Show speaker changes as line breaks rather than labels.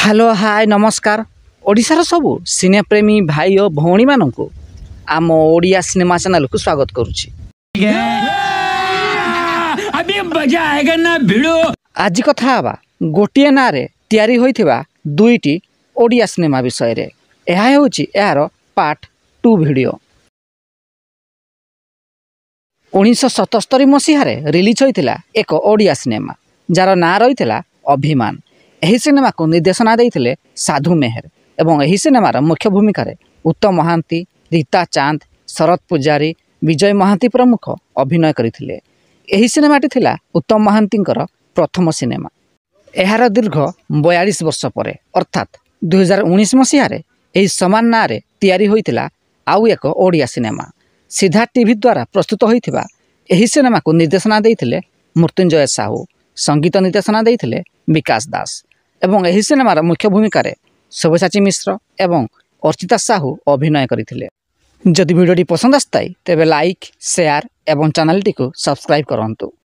Hello hi नमस्कार ओडिशार सबु सिनेप्रेमी भाई और भौणी मानू आम ओडिया सिनेमा चैनल को स्वागत करुच्ची।
अभी मजा आएगा ना भिड़ो।
आज कथा हवा गोटे ना रे तैयारी होइथिबा दुईटी ओडिया सिनेमा विषय रे। यह होची यार पार्ट 2 वीडियो। 1977 मसीह रिलीज होइथिला एक ओडिया सिनेमा जार ना रही अभिमान। यही सिनेमा को निर्देशना देते साधु मेहर एवं यही सिनेमार मुख्य भूमिका उत्तम महांती, रीता चांद, शरद पूजारी, विजय महांती प्रमुख अभिनय करथिले। यही सिनेमाटी थिला उत्तम महांतींकर प्रथम सिनेमा। यार दीर्घ 42 वर्ष पर अर्थात 2019 मसीह यही समान ना रे तैयारी होइतिला आउ एक ओडिया सिनेमा। सीधा टीवी द्वारा प्रस्तुत होइथिबा यही सिनेमा को निर्देशना देते मृत्युंजय साहू, संगीत निर्देशना देते विकास दास एवं यही सिनेमार मुख्य भूमिका सब्यसाची मिश्र एवं अर्चिता साहू अभिनय करथिले। जदि वीडियोटी पसंद आसताई तेबे लाइक, शेयर एवं चैनल टी को सब्सक्राइब करंतु।